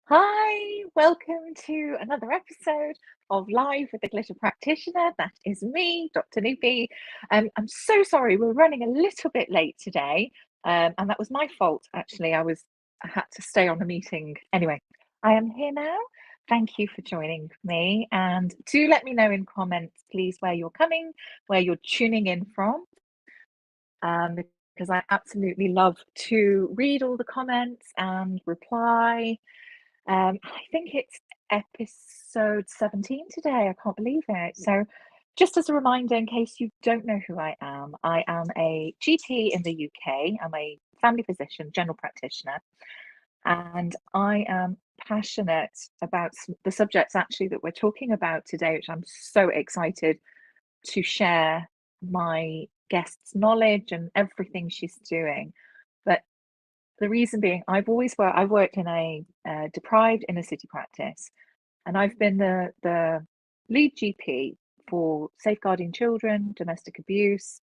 Hi, welcome to another episode of Live with the Glitter Practitioner. That is me, Dr. Nupi. I'm so sorry, we're running a little bit late today, and that was my fault, actually. I had to stay on a meeting. Anyway, I am here now. Thank you for joining me, and do let me know in comments, please, where you're tuning in from, because I absolutely love to read all the comments and reply. I think it's episode 17 today. I can't believe it. So, just as a reminder, in case you don't know who I am a GP in the UK. I'm a family physician, general practitioner, and I am passionate about the subjects actually that we're talking about today, which I'm so excited to share my guest's knowledge and everything she's doing. But the reason being, I've worked in a deprived inner city practice, and I've been the lead GP for safeguarding children, domestic abuse,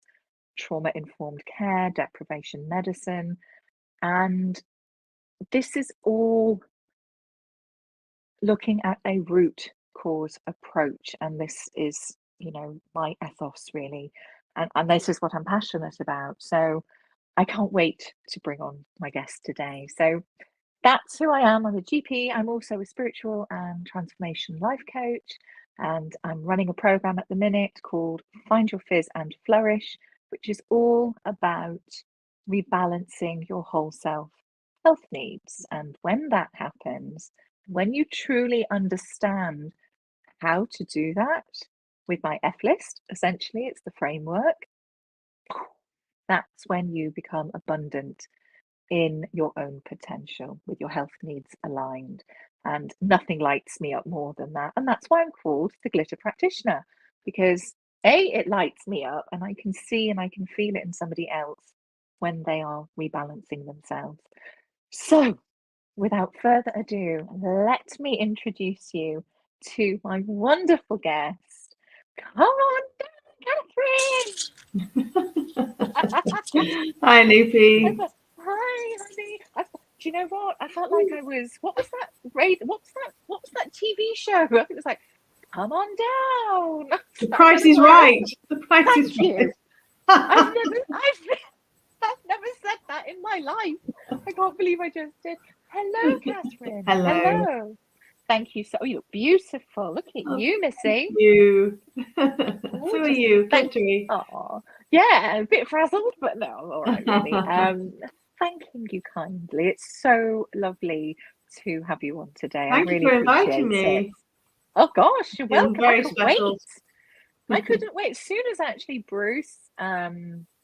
trauma-informed care, deprivation medicine, and this is all looking at a root cause approach. And this is, my ethos really, and this is what I'm passionate about. So I can't wait to bring on my guest today. So that's who I am. I'm a GP. I'm also a spiritual and transformation life coach. And I'm running a program at the minute called Find Your Fizz and Flourish, which is all about rebalancing your whole self health needs. And when that happens, when you truly understand how to do that with my F list, essentially, it's the framework, that's when you become abundant in your own potential with your health needs aligned. And nothing lights me up more than that. And that's why I'm called the Glitter Practitioner, because it lights me up, and I can see and I can feel it in somebody else when they are rebalancing themselves. So, without further ado, let me introduce you to my wonderful guest. Come on down, Catherine! Hi, Loopy. Hi, honey. Do you know what? I felt like I was. What was that? What was that TV show? I think it was like, "Come on down." The That's price what it is was. right. The price is Thank you. I've right. never, I've never said that in my life. I can't believe I just did. Hello, Catherine. Hello. Hello. Thank you. So, you look beautiful. Look at Oh, you, Missy. you. So are Gorgeous. you. Thank. Glittery. Oh, yeah, a bit frazzled, but no, I'm all right, really. Thanking you kindly. It's so lovely to have you on today. I Thank you really for inviting appreciate it. me. Oh gosh, you're Feels welcome. I very couldn't wait. special. I couldn't wait. As soon as actually Bruce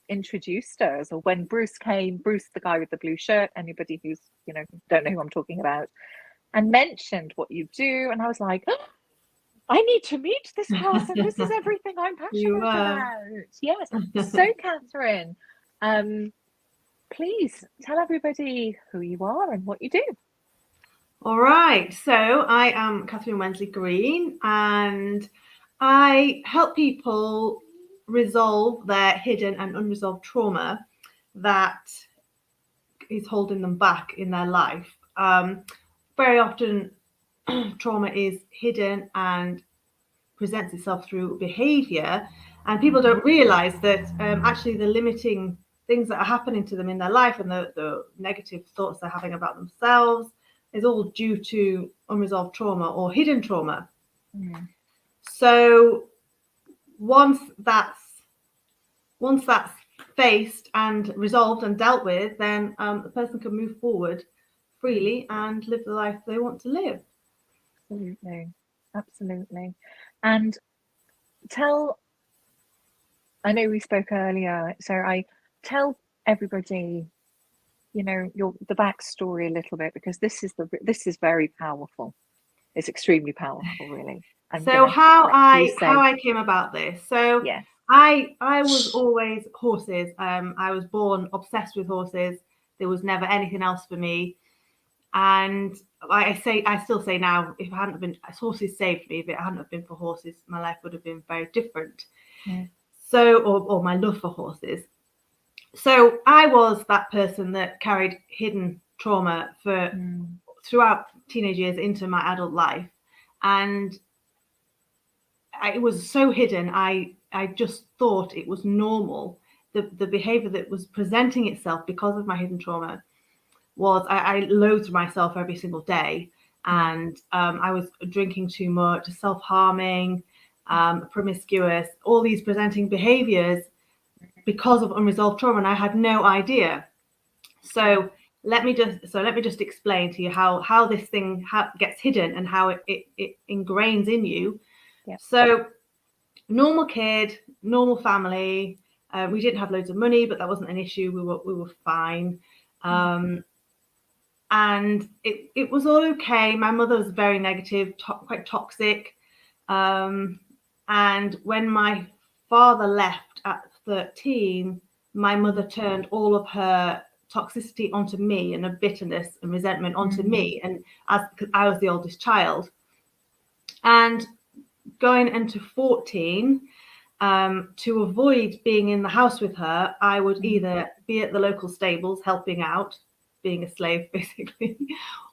introduced us, or when Bruce came, Bruce, the guy with the blue shirt, anybody who's, don't know who I'm talking about, and mentioned what you do, and I was like, oh, I need to meet this person. This is everything I'm You passionate were. about. Yes. So, Catherine, please tell everybody who you are and what you do. All right. So I am Catherine Wensley-Green, and I help people resolve their hidden and unresolved trauma that is holding them back in their life. Very often, trauma is hidden and presents itself through behavior, and people don't realize that actually the limiting things that are happening to them in their life and the negative thoughts they're having about themselves is all due to unresolved trauma or hidden trauma. So once that's faced and resolved and dealt with, then the person can move forward freely and live the life they want to live. Absolutely. And I know we spoke earlier, so I tell everybody, the backstory a little bit, because this is very powerful. It's extremely powerful, really. So how I came about this. So yes. I was always horses. I was born obsessed with horses. There was never anything else for me. And I still say now, if it hadn't been, horses saved me. If it hadn't have been for horses, my life would have been very different. Yeah. So, or my love for horses. So I was that person that carried hidden trauma for throughout teenage years into my adult life, and it was so hidden. I just thought it was normal. The behavior that was presenting itself because of my hidden trauma was I loathed myself every single day, and I was drinking too much, self-harming, promiscuous, all these presenting behaviors because of unresolved trauma, and I had no idea. So let me just explain to you how this thing gets hidden and how it ingrains in you. Yeah. So normal kid, normal family. We didn't have loads of money, but that wasn't an issue. We were fine. And it was all okay. My mother was very negative, quite toxic. And when my father left at 13, my mother turned all of her toxicity onto me, and a bitterness and resentment onto me. And as I was the oldest child, and going into 14, to avoid being in the house with her, I would either be at the local stables helping out, being a slave basically,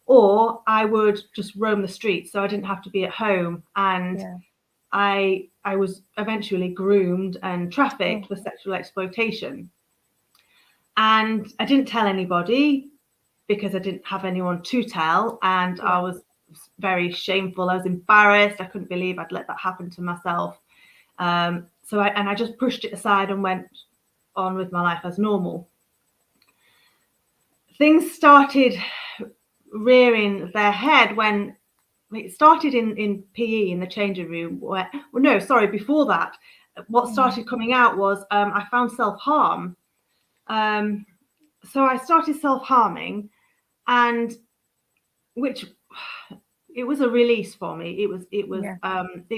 or I would just roam the streets so I didn't have to be at home. And I was eventually groomed and trafficked for sexual exploitation. And I didn't tell anybody because I didn't have anyone to tell, and I was very shameful. I was embarrassed. I couldn't believe I'd let that happen to myself. So I just pushed it aside and went on with my life as normal. Things started rearing their head when it started in PE, in the changing room. Before that, what started coming out was I found self-harm. So I started self-harming, and it was a release for me. It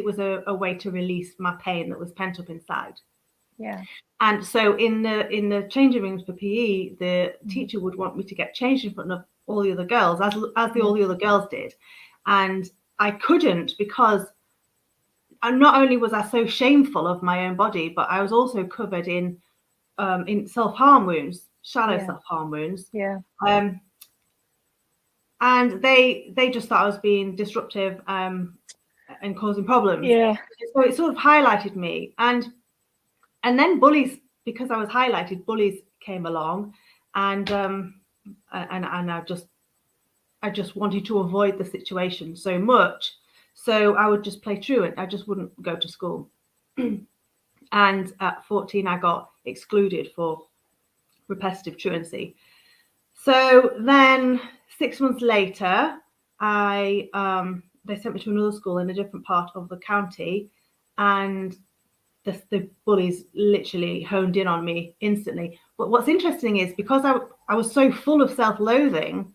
was a way to release my pain that was pent up inside. Yeah. And so in the changing rooms for PE, the teacher would want me to get changed in front of all the other girls, as all the other girls did. And I couldn't, because not only was I so shameful of my own body, but I was also covered in self-harm wounds, shallow self-harm wounds. Yeah. And they just thought I was being disruptive and causing problems. Yeah. So it sort of highlighted me. And then bullies, because I was highlighted, bullies came along, and I just wanted to avoid the situation so much. So I would just play truant. I just wouldn't go to school. And at 14, I got excluded for repetitive truancy. So then 6 months later, they sent me to another school in a different part of the county, and the bullies literally honed in on me instantly. But what's interesting is, because I was so full of self-loathing,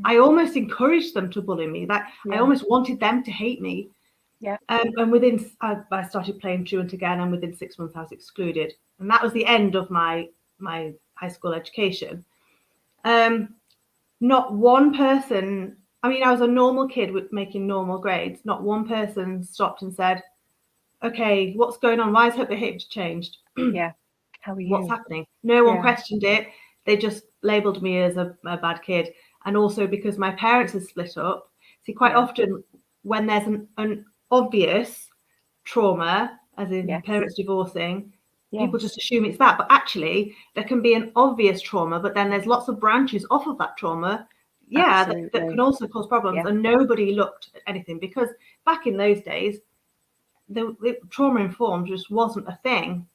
I almost encouraged them to bully me. I almost wanted them to hate me. Yeah. And I started playing truant again, and within 6 months I was excluded. And that was the end of my high school education. Not one person, I mean, I was a normal kid with making normal grades. Not one person stopped and said, okay, what's going on? Why has her behavior changed? Yeah. How are you? What's happening? No one questioned it. They just labeled me as a bad kid. And also because my parents had split up. See, quite often when there's an obvious trauma, as in parents divorcing, people just assume it's that. But actually, there can be an obvious trauma, but then there's lots of branches off of that trauma, that can also cause problems. And nobody looked at anything, because back in those days, the trauma-informed just wasn't a thing.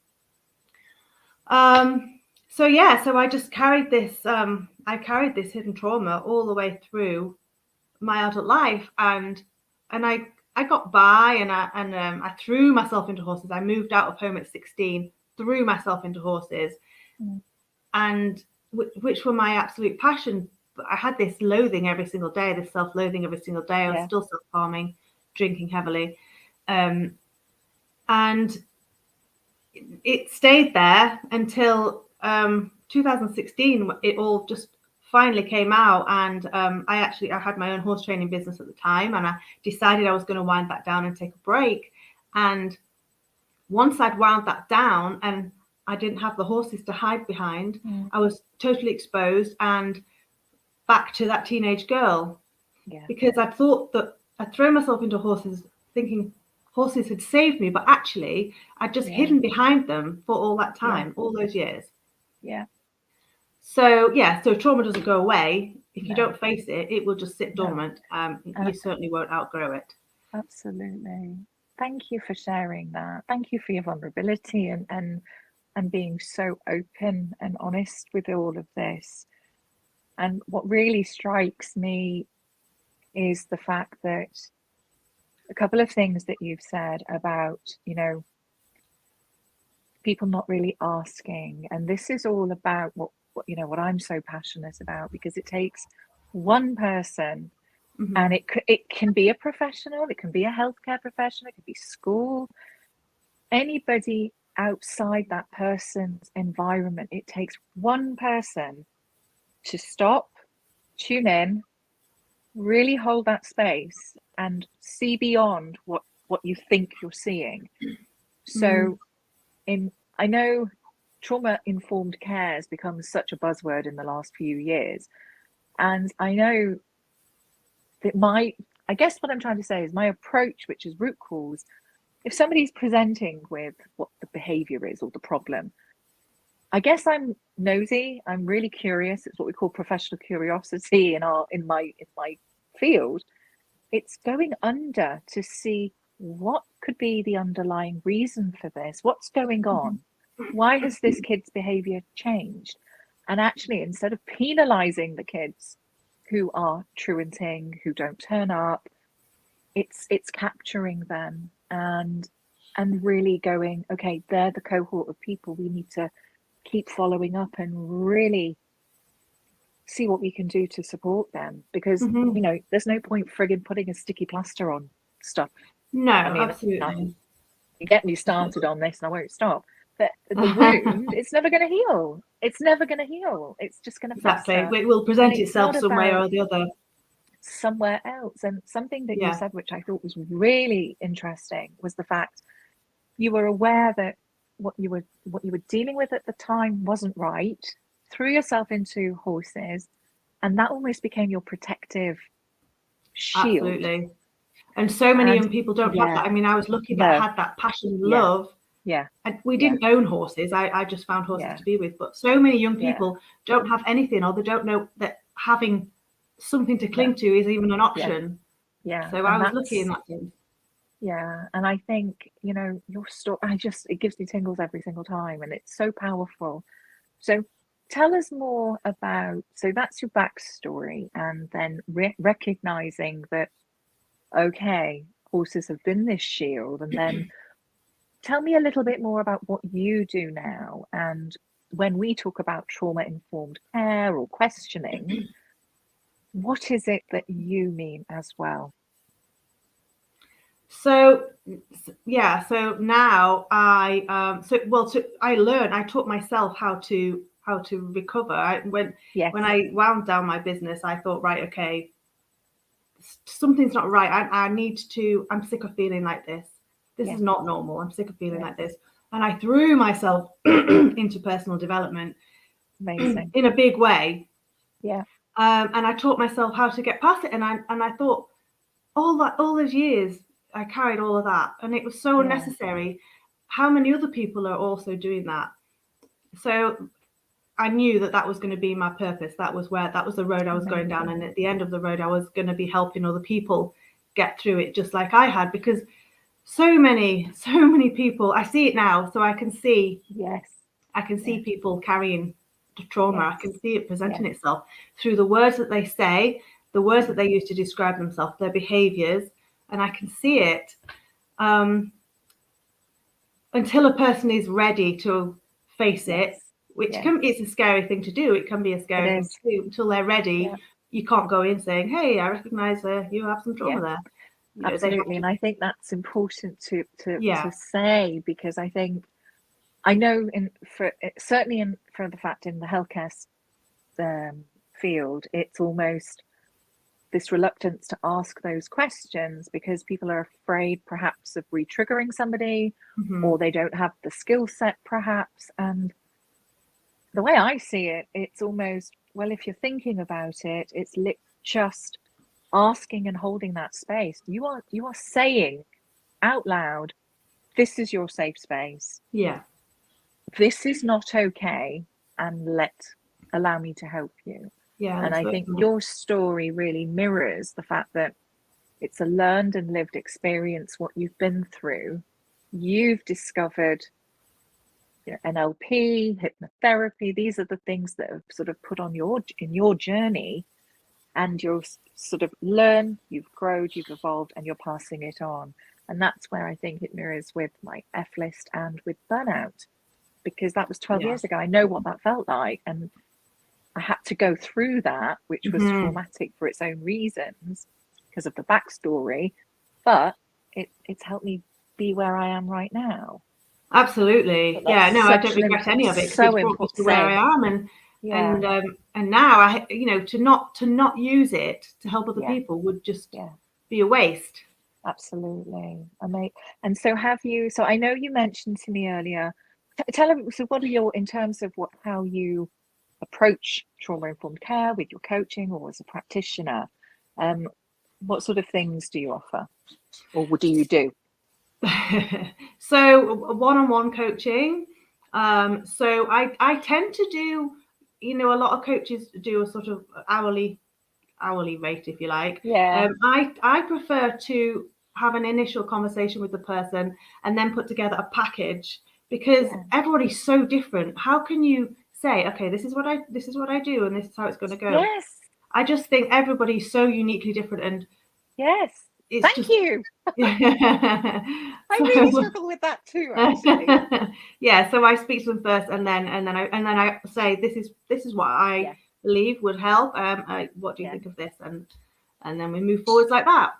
So I just carried this. I carried this hidden trauma all the way through my adult life, and I got by, and I threw myself into horses. I moved out of home at 16, threw myself into horses, and which were my absolute passion. But I had this loathing every single day, this self-loathing every single day. I was still self-harming, drinking heavily, and it stayed there until 2016. It all just finally came out, and I had my own horse training business at the time, and I decided I was going to wind that down and take a break. And once I'd wound that down and I didn't have the horses to hide behind, I was totally exposed and back to that teenage girl. because I thought that I'd thrown myself into horses thinking horses had saved me, but actually I'd just hidden behind them for all that time, all those years. So trauma doesn't go away. If you don't face it, it will just sit dormant. You certainly won't outgrow it. Absolutely. Thank you for sharing that. Thank you for your vulnerability and being so open and honest with all of this. And what really strikes me is the fact that a couple of things that you've said about, people not really asking. And this is all about what I'm so passionate about, because it takes one person, and it can be a professional, it can be a healthcare professional, it can be school, anybody outside that person's environment. It takes one person to stop, tune in, really hold that space and see beyond what you think you're seeing. So I know trauma-informed care has become such a buzzword in the last few years. And I know that I guess what I'm trying to say is my approach, which is root cause, if somebody's presenting with what the behavior is or the problem, I guess I'm nosy, I'm really curious. It's what we call professional curiosity in my field. It's going under to see what could be the underlying reason for this. What's going on? Why has this kid's behavior changed? And actually, instead of penalizing the kids who are truanting, who don't turn up, it's capturing them and really going, okay, they're the cohort of people we need to keep following up and really see what we can do to support them, because there's no point frigging putting a sticky plaster on stuff. No, absolutely. You get me started on this and I won't stop. But the wound, it's never going to heal. It's never going to heal. It's just going to fester. It will present itself some way or the other. Somewhere else. And something that you said, which I thought was really interesting, was the fact you were aware that what you were dealing with at the time wasn't right, threw yourself into horses, and that almost became your protective shield. Absolutely. And so many young people don't have that. I mean, I was lucky that I had that passion and love. And we didn't own horses. I just found horses to be with. But so many young people don't have anything, or they don't know that having something to cling to is even an option. So I was lucky in that sense. Yeah. And I think, your story, it gives me tingles every single time, and it's so powerful. So tell us more about, so that's your backstory, and then recognizing that, okay, horses have been this shield, and then tell me a little bit more about what you do now. And when we talk about trauma-informed care or questioning, what is it that you mean as well? So now I taught myself how to recover. When I wound down my business, I thought, right, okay, something's not right. I'm sick of feeling like this. This is not normal. I'm sick of feeling like this. And I threw myself into personal development. Amazing. In a big way. Yeah. And I taught myself how to get past it. And I thought, all those years I carried all of that, and it was so unnecessary. How many other people are also doing that? So I knew that was going to be my purpose. That was the road I was going down. And at the end of the road, I was going to be helping other people get through it just like I had, because so many people, I see it now. So I can see, people carrying the trauma. I can see it presenting itself through the words that they say, the words that they use to describe themselves, their behaviors. And I can see it until a person is ready to face it, which it's a scary thing to do. It can be a scary thing to do. Until they're ready, you can't go in saying, hey, I recognize you have some trauma there. Absolutely. And I think that's important to say, because I think, I know for the fact in the healthcare field, it's almost this reluctance to ask those questions because people are afraid perhaps of re-triggering somebody, or they don't have the skill set perhaps. And the way I see it, it's almost, well, if you're thinking about it, it's just asking and holding that space. You are saying out loud, this is your safe space. Yeah. This is not okay, and allow me to help you. Yeah. And I think your story really mirrors the fact that it's a learned and lived experience, what you've been through. You've discovered NLP, hypnotherapy. These are the things that have sort of put on in your journey, and you'll sort of learn, you've grown, you've evolved, and you're passing it on. And that's where I think it mirrors with my F list and with burnout, because that was 12 years ago. I know what that felt like, and I had to go through that, which was traumatic for its own reasons because of the backstory, but it's helped me be where I am right now. Absolutely. Yeah, no, I don't regret any of it, because it's brought me to where I am, and now I, to not use it to help other people would just be a waste. Absolutely. And so so I know you mentioned to me earlier, tell me, so what are in terms of how you approach trauma-informed care with your coaching or as a practitioner, what sort of things do you offer, or what do you do? So one-on-one coaching. So I tend to do, a lot of coaches do a sort of hourly rate, if you like. I prefer to have an initial conversation with the person and then put together a package, because everybody's so different. How can you say, okay, this is what I do and this is how it's going to go? I just think everybody's so uniquely different, and thank you. I really struggle with that too, actually. So I speak to them first, and then I say, this is what I believe would help. What do you think of this? And then we move forwards like that.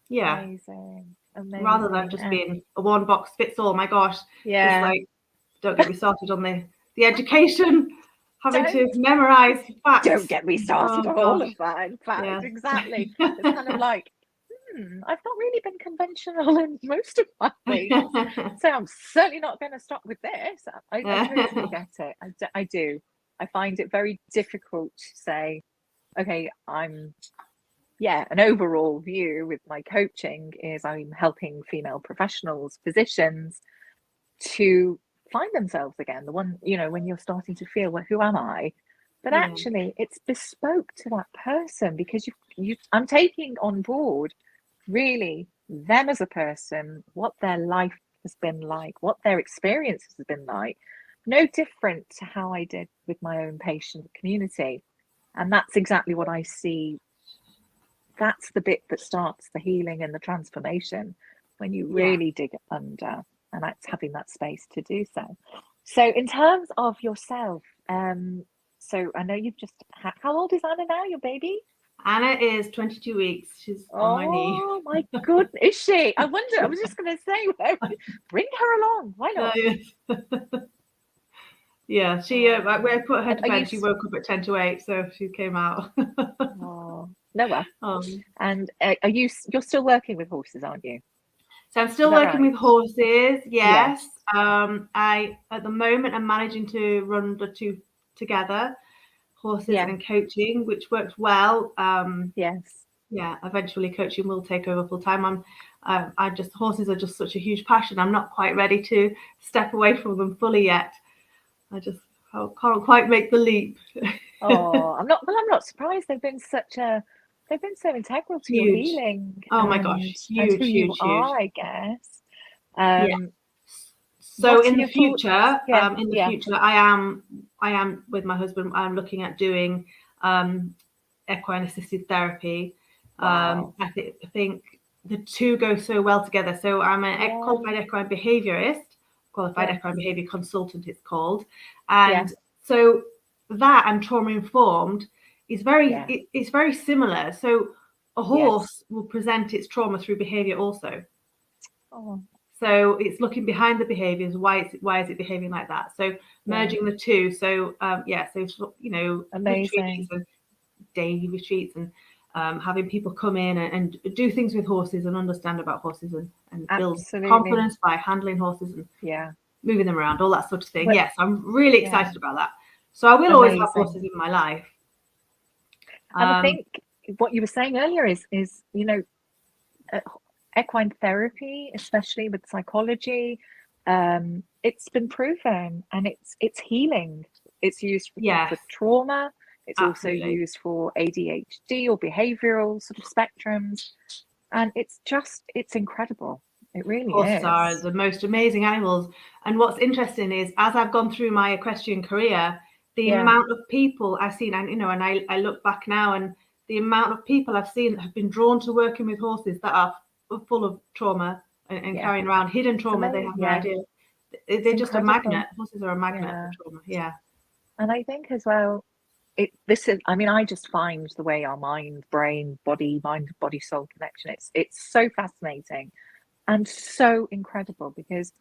Yeah. Amazing. Rather than just being a one box fits all. My gosh. It's like, don't get me started on the education, having to memorize facts. Don't get me started on all of that. In fact, exactly. It's kind of like, I've not really been conventional in most of my ways, so I'm certainly not going to stop with this. I totally get it. I do. I find it very difficult to say, okay, an overall view with my coaching is I'm helping female professionals, physicians, to find themselves again. The one, when you're starting to feel, well, who am I? But actually, it's bespoke to that person, because I'm taking on board really them as a person, what their life has been like, what their experiences have been like, no different to how I did with my own patient community. And that's exactly what I see. That's the bit that starts the healing and the transformation, when you really dig under, and that's having that space to do so. So in terms of yourself, so I know you've just how old is Anna now, your baby? Anna is 22 weeks. She's on my knee. Oh my goodness, is she? I wonder, I was just going to say, bring her along. Why not? She, when I put her to bed, she woke up at 10 to 8, so she came out. No, well. And you're still working with horses, aren't you? So I'm still working with horses, yes. I, at the moment, I'm managing to run the two together, horses and coaching, which works well. Eventually coaching will take over full time. Horses are just such a huge passion. I'm not quite ready to step away from them fully yet. I can't quite make the leap. I'm not surprised. They've been so integral to your healing. Oh my gosh, huge, huge. I guess. So in the future, I am with my husband. I'm looking at doing equine assisted therapy. Wow. I think the two go so well together. So I'm an qualified equine behaviorist, qualified equine behavior consultant, it's called, and so that and trauma informed is it's very similar. So a horse will present its trauma through behavior also. So it's looking behind the behaviors. Why is it behaving like that? So merging the two. So retreats and daily retreats, and having people come in and do things with horses and understand about horses and build confidence by handling horses and moving them around, all that sort of thing. Yes, I'm really excited about that. So I will always have horses in my life. And I think what you were saying earlier is equine therapy, especially with psychology, it's been proven, and it's healing. It's used for trauma. It's absolutely. also used for ADHD or behavioral sort of spectrums, and it's incredible. It really Horses is. are the most amazing animals. And what's interesting is, as I've gone through my equestrian career, the amount of people I've seen, and I look back now, and the amount of people I've seen that have been drawn to working with horses that are full of trauma and carrying around hidden trauma. They have no idea. They're just a magnet. Horses are a magnet for trauma. Yeah. And I think as well, I just find the way our mind, body, soul connection, it's so fascinating and so incredible, because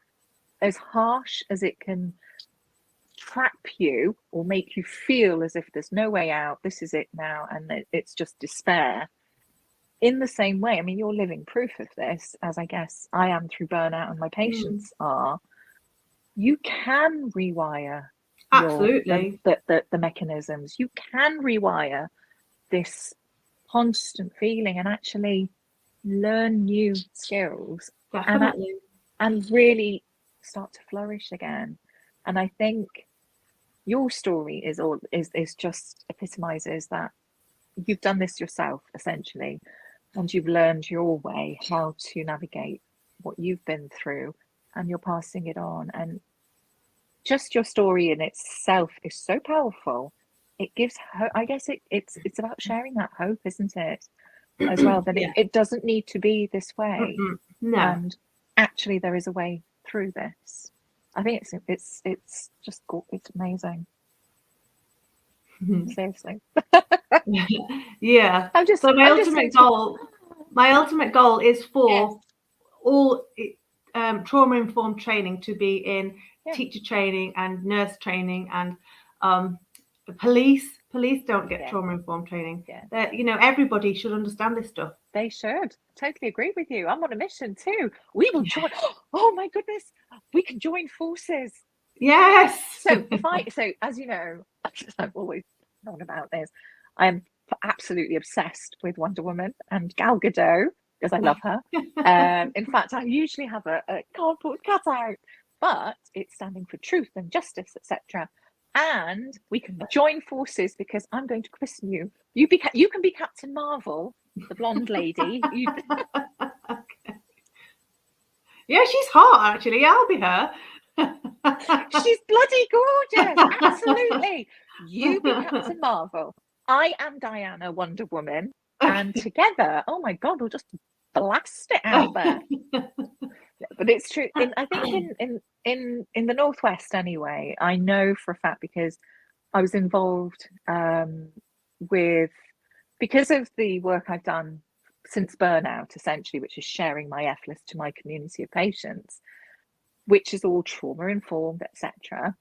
as harsh as it can trap you or make you feel as if there's no way out, this is it now, and it's just despair. In the same way, I mean, you're living proof of this, as I guess I am through burnout, and my patients are. You can rewire absolutely the mechanisms. You can rewire this constant feeling and actually learn new skills. Definitely. And really start to flourish again. And I think your story is just epitomizes that you've done this yourself, essentially, and you've learned your way how to navigate what you've been through, and you're passing it on. And just your story in itself is so powerful. It gives hope. I guess it's about sharing that hope, isn't it? As well, that it doesn't need to be this way. No. And actually there is a way through this. I think it's just it's amazing. Seriously. Yeah. So my ultimate goal is for all trauma-informed training to be in teacher training and nurse training, and police don't get trauma-informed training. Everybody should understand this stuff. They should. Totally agree with you. I'm on a mission too. We will join. Oh my goodness, we can join forces. Yes. So as you know, I've always known about this. I'm absolutely obsessed with Wonder Woman and Gal Gadot, because I love her. In fact, I usually have a cardboard cutout, but it's standing for truth and justice, etc. And we can join forces, because I'm going to christen you. You can be Captain Marvel, the blonde lady. Okay. Yeah, she's hot, actually. I'll be her. She's bloody gorgeous. Absolutely. You be Captain Marvel. I am Diana, Wonder Woman. And together, oh my God, we'll just blast it out there. But it's true. I think in the Northwest anyway, I know for a fact, because I was involved because of the work I've done since burnout, essentially, which is sharing my F-list to my community of patients, which is all trauma-informed, etc.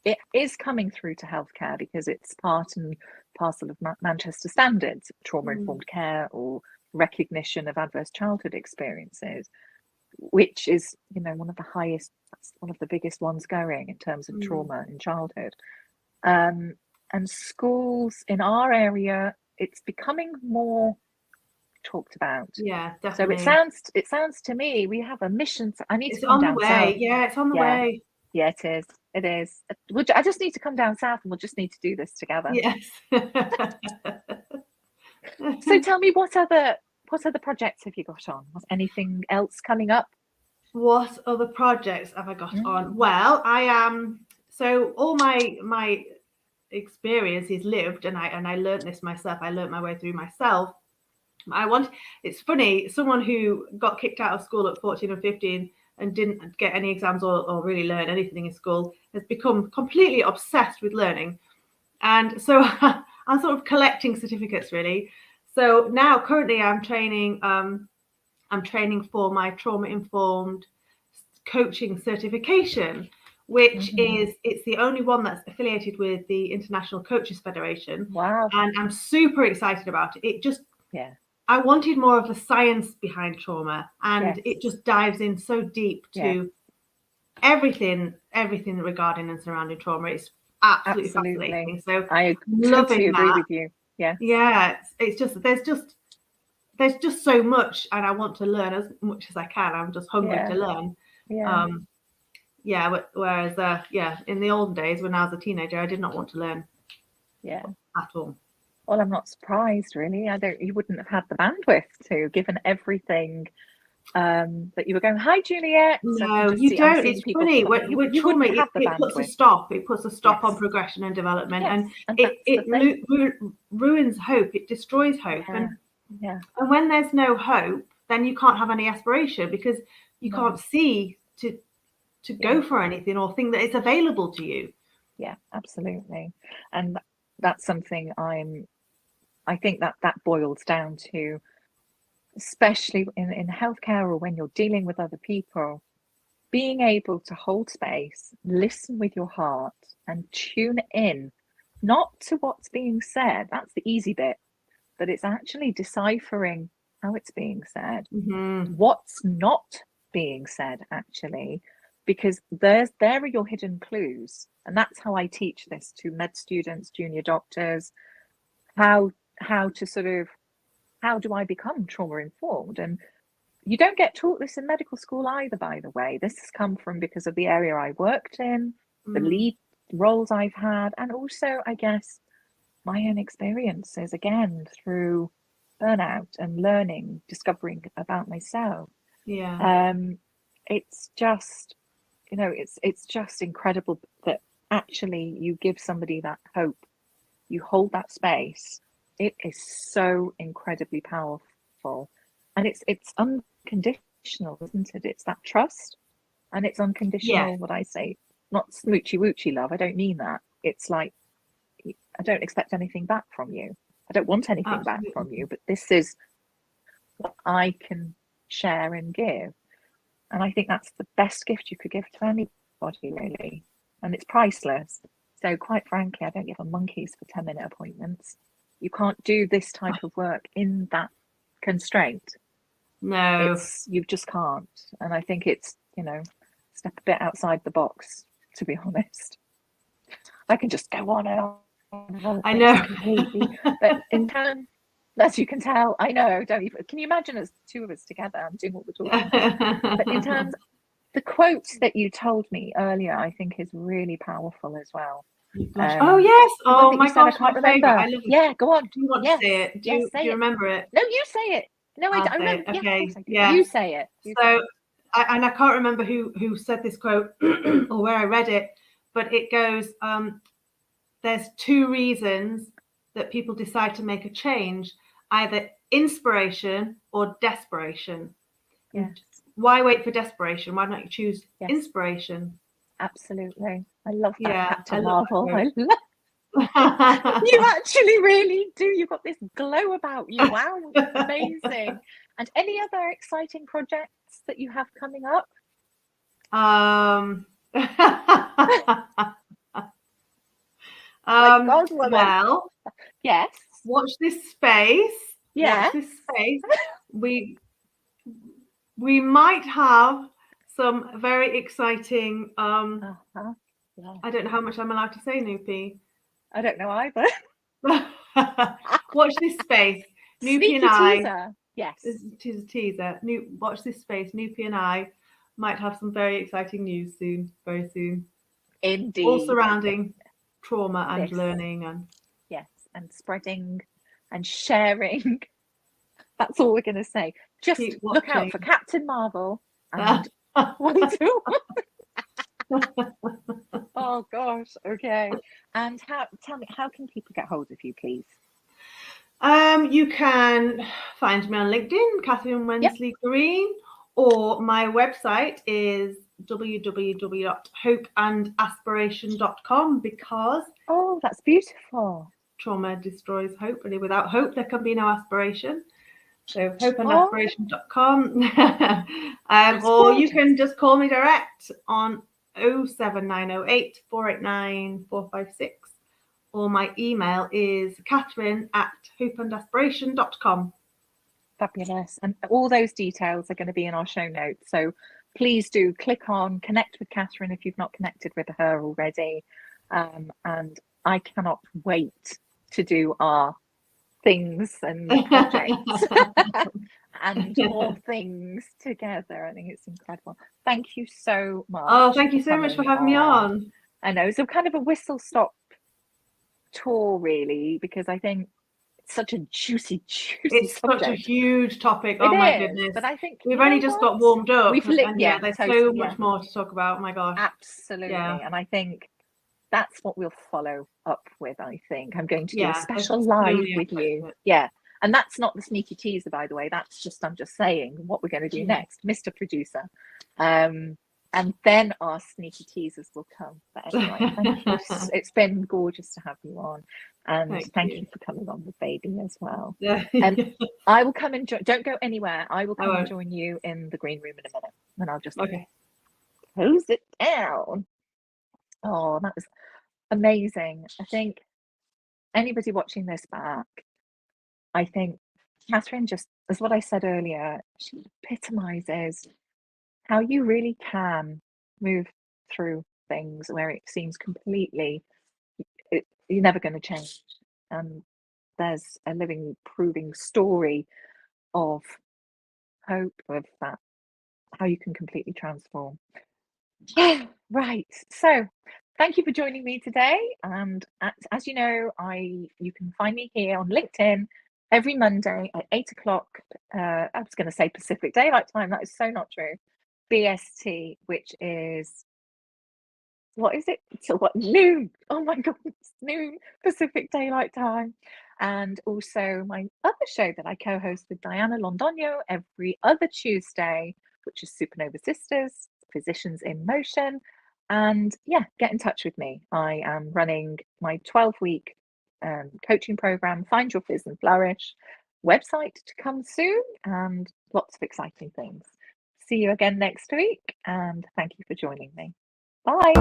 It is coming through to healthcare, because it's part and parcel of Manchester standards, trauma-informed care, or recognition of adverse childhood experiences, which is one of the biggest ones going in terms of trauma in childhood. And schools in our area, it's becoming more talked about. Yeah, definitely. So it sounds to me we have a mission. I need to come down south. It's on the way. Yeah, it is. I just need to come down south, and we'll just need to do this together. Yes. So tell me, what other projects have you got on? Was anything else coming up? What other projects have I got on? Well, I am. So all my experience is lived, and I learned this myself. I learned my way through myself. It's funny, someone who got kicked out of school at 14 or 15 and didn't get any exams or really learn anything in school has become completely obsessed with learning. And so I'm sort of collecting certificates, really. So now currently I'm training for my trauma-informed coaching certification, which it's the only one that's affiliated with the International Coaches Federation. Wow. And I'm super excited about it. It just, I wanted more of the science behind trauma, and it just dives in so deep to everything regarding and surrounding trauma. It's absolutely fascinating. So I totally agree with you. Yeah. Yeah, it's just there's just so much, and I want to learn as much as I can. I'm just hungry to learn. Yeah. Whereas in the olden days when I was a teenager, I did not want to learn at all. Well, I'm not surprised, really. You wouldn't have had the bandwidth to, given everything that you were going. Hi, Juliet. No, you don't. It's funny. With You trauma, wouldn't have the it puts a bandwidth. stop. It puts a stop on progression and development, and it ruins hope. It destroys hope. And when there's no hope, then you can't have any aspiration, because you can't see to go for anything or think that it's available to you. Yeah, absolutely. And that's something I think that boils down to, especially in healthcare or when you're dealing with other people, being able to hold space, listen with your heart, and tune in, not to what's being said. That's the easy bit, but it's actually deciphering how it's being said, what's not being said, actually, because there are your hidden clues. And that's how I teach this to med students, junior doctors, how to sort of, how do I become trauma informed? And you don't get taught this in medical school either, by the way. This has come from, because of the area I worked in, the lead roles I've had, and also, I guess, my own experiences, again, through burnout and learning, discovering about myself. It's just, it's just incredible that actually you give somebody that hope, you hold that space. It is so incredibly powerful, and it's unconditional, isn't it? It's that trust, and it's unconditional. What I say, not smoochy woochy love. I don't mean that. It's like, I don't expect anything back from you. I don't want anything back from you, but this is what I can share and give. And I think that's the best gift you could give to anybody, really. And it's priceless. So quite frankly, I don't give a monkeys for 10-minute appointments. You can't do this type of work in that constraint. No. You just can't. And I think it's, step a bit outside the box, to be honest. I can just go on and on. I know. Completely. But in terms, as you can tell, I know, don't you? Can you imagine us, two of us together, I'm doing what we're talking about. But in terms, the quote that you told me earlier, I think is really powerful as well. Oh yes! Oh my gosh, my favorite! I love it. Yeah, go on. Do you want to say it? Do you remember it? No, you say it. No, I don't remember. Okay. Yeah, you say it. I can't remember who said this quote or where I read it, but it goes, there's two reasons that people decide to make a change, either inspiration or desperation. Yes. Why wait for desperation? Why not you choose inspiration? Absolutely. I love that, Yeah, Captain Marvel. I love you actually really do. You've got this glow about you. Wow, amazing. And any other exciting projects that you have coming up? Well, yes. Watch this space. Yeah. Watch this space. We might have some very exciting. I don't know how much I'm allowed to say, Noopy. I don't know either. Watch this space. Noopy and I. Teaser. Yes. It is a teaser. Watch this space. Noopy and I might have some very exciting news soon. Very soon. Indeed. All surrounding trauma and learning and and spreading and sharing. That's all we're going to say. Just look out for Captain Marvel and Wonder Woman. Oh gosh, okay. And tell me, how can people get hold of you, please? You can find me on LinkedIn, Catherine Wensley-Green, or my website is www.hopeandaspiration.com, because that's beautiful. Trauma destroys hope, and without hope there can be no aspiration. So hopeandaspiration.com. Or you can just call me direct on 07908 489 456, or my email is catherine@hopeandaspiration.com. Fabulous. And all those details are going to be in our show notes, so please do click on connect with Catherine if you've not connected with her already. And I cannot wait to do our things and projects and more things together. I think it's incredible. Thank you so much. Oh, thank you so much for having me on. I know it's a kind of a whistle-stop tour, really, because I think it's such a juicy it's subject. Such a huge topic. Oh my goodness! But I think we've only just got warmed up. There's so much more to talk about. Oh my gosh! Absolutely, and I think that's what we'll follow up with. I think I'm going to do a special live with you. And that's not the sneaky teaser, by the way. That's just, I'm just saying what we're going to do next, Mr. Producer. And then our sneaky teasers will come. But anyway, thank you. It's been gorgeous to have you on. And thank you for coming on with baby as well. I will come and don't go anywhere. I will come and join you in the green room in a minute. And I'll just close it down. Oh, that was amazing. I think anybody watching this back, I think Catherine, just as what I said earlier, she epitomizes how you really can move through things where it seems completely, you're never going to change. And there's a living, proving story of hope, of that, how you can completely transform. Right. So thank you for joining me today. And as you know, you can find me here on LinkedIn every Monday at 8 o'clock. I was going to say Pacific Daylight Time. That is so not true. BST, which is, what is it? So what, noon? Oh my God, it's noon Pacific Daylight Time. And also my other show that I co-host with Diana Londonio every other Tuesday, which is Supernova Sisters, Physicians in Motion. And get in touch with me. I am running my 12-week coaching program, Find Your Fizz and Flourish, website to come soon, and lots of exciting things. See you again next week, and thank you for joining me. Bye.